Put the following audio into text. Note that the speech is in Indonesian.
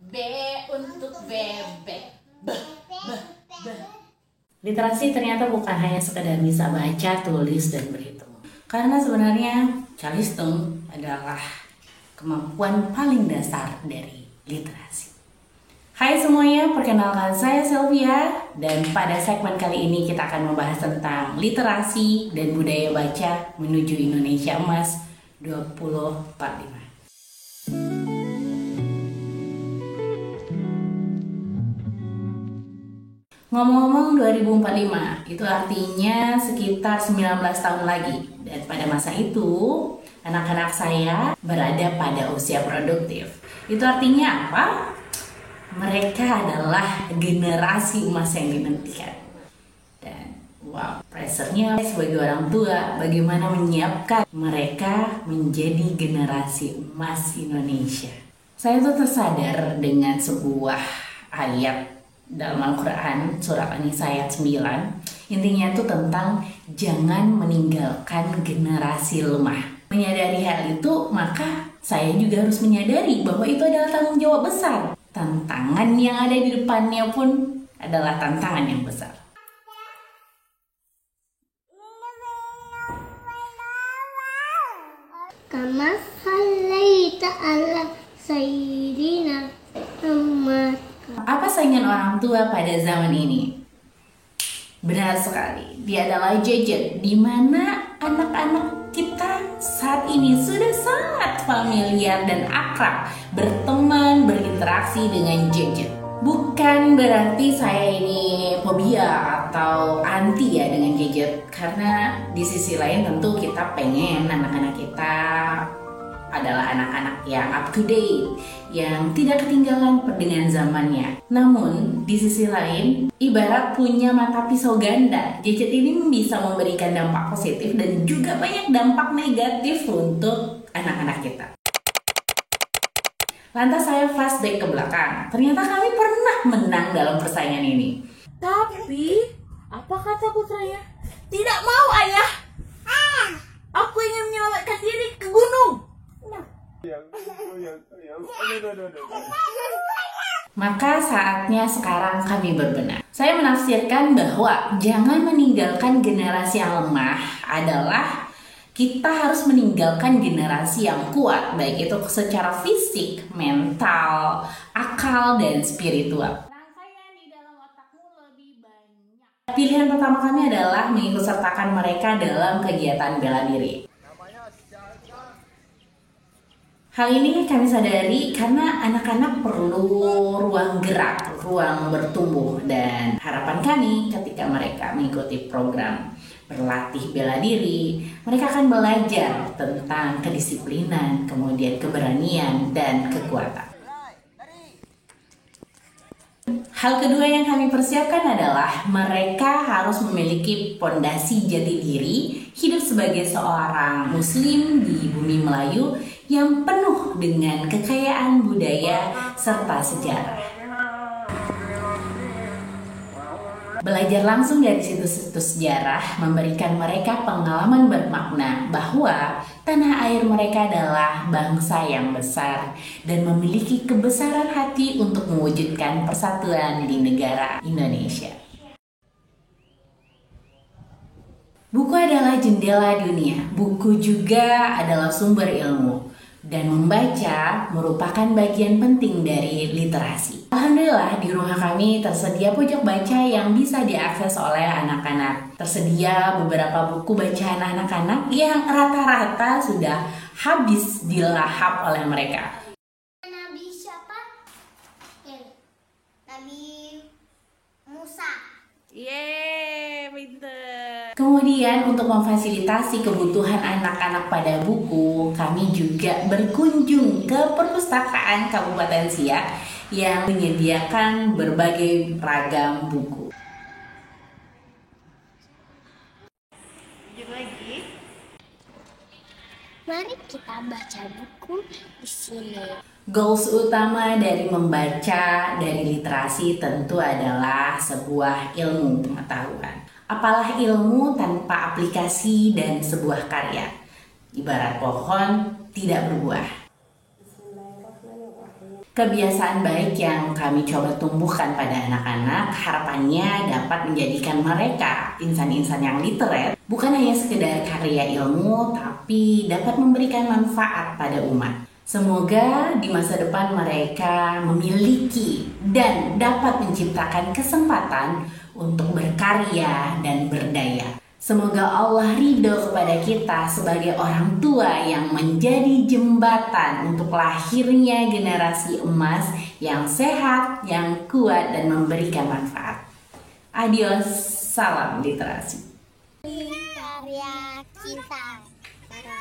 B untuk bebek. Literasi ternyata bukan hanya sekedar bisa baca, tulis, dan berhitung. Karena sebenarnya calistung adalah kemampuan paling dasar dari literasi. Hai semuanya, perkenalkan saya Sylvia, dan pada segmen kali ini kita akan membahas tentang literasi dan budaya baca menuju Indonesia Emas 2045. Ngomong-ngomong 2045, itu artinya sekitar 19 tahun lagi. Dan pada masa itu, anak-anak saya berada pada usia produktif. Itu artinya apa? Mereka adalah generasi emas yang dinantikan. Dan wow, pressure-nya sebagai orang tua, bagaimana menyiapkan mereka menjadi generasi emas Indonesia. Saya tuh tersadar dengan sebuah ayat dalam Al-Quran, surat An-Nisa ayat 9. Intinya itu tentang jangan meninggalkan generasi lemah. Menyadari hal itu, maka saya juga harus menyadari bahwa itu adalah tanggung jawab besar. Tantangan yang ada di depannya pun adalah tantangan yang besar. Kama sallaita ala sayyidina Muhammad. Apa saingan orang tua pada zaman ini? Benar sekali, dia adalah gadget, di mana anak-anak kita saat ini sudah sangat familiar dan akrab berteman, berinteraksi dengan gadget. Bukan berarti saya ini fobia atau anti ya dengan gadget, karena di sisi lain tentu kita pengen anak-anak kita adalah anak-anak yang up to date, yang tidak ketinggalan dengan zamannya. Namun, di sisi lain, ibarat punya mata pisau ganda, gadget ini bisa memberikan dampak positif dan juga banyak dampak negatif untuk anak-anak kita. Lantas saya flashback ke belakang, ternyata kami pernah menang dalam persaingan ini. Tapi, apa kata putranya? Tidak mau, ayah. Aku ingin menyelamatkan diri ke gunung. Maka saatnya sekarang kami berbenah. Saya menafsirkan bahwa jangan meninggalkan generasi yang lemah adalah kita harus meninggalkan generasi yang kuat, baik itu secara fisik, mental, akal, dan spiritual. Rangkaian di dalam otakmu lebih banyak. Pilihan pertama kami adalah mengikutsertakan mereka dalam kegiatan bela diri. Hal ini kami sadari karena anak-anak perlu ruang gerak, ruang bertumbuh, dan harapan kami ketika mereka mengikuti program berlatih bela diri, mereka akan belajar tentang kedisiplinan, kemudian keberanian, dan kekuatan. Hal kedua yang kami persiapkan adalah mereka harus memiliki pondasi jati diri, hidup sebagai seorang muslim di bumi Melayu yang penuh dengan kekayaan budaya serta sejarah. Belajar langsung dari situs-situs sejarah memberikan mereka pengalaman bermakna bahwa tanah air mereka adalah bangsa yang besar dan memiliki kebesaran hati untuk mewujudkan persatuan di negara Indonesia. Buku adalah jendela dunia, buku juga adalah sumber ilmu, dan membaca merupakan bagian penting dari literasi. Alhamdulillah di rumah kami tersedia pojok baca yang bisa diakses oleh anak-anak. Tersedia beberapa buku bacaan anak-anak yang rata-rata sudah habis dilahap oleh mereka. Nabi siapa? Nabi Musa. Yeay, pinter. Kemudian untuk memfasilitasi kebutuhan anak-anak pada buku, kami juga berkunjung ke perpustakaan Kabupaten Siak yang menyediakan berbagai ragam buku. Lanjut lagi. Mari kita baca buku di sini. Goals utama dari membaca, dari literasi tentu adalah sebuah ilmu pengetahuan. Apalah ilmu tanpa aplikasi dan sebuah karya? Ibarat pohon tidak berbuah. Kebiasaan baik yang kami coba tumbuhkan pada anak-anak harapannya dapat menjadikan mereka insan-insan yang literate, bukan hanya sekedar karya ilmu, tapi dapat memberikan manfaat pada umat. Semoga di masa depan mereka memiliki dan dapat menciptakan kesempatan untuk berkarya dan berdaya. Semoga Allah ridho kepada kita sebagai orang tua yang menjadi jembatan untuk lahirnya generasi emas yang sehat, yang kuat, dan memberikan manfaat. Adios, salam literasi. Karya kita para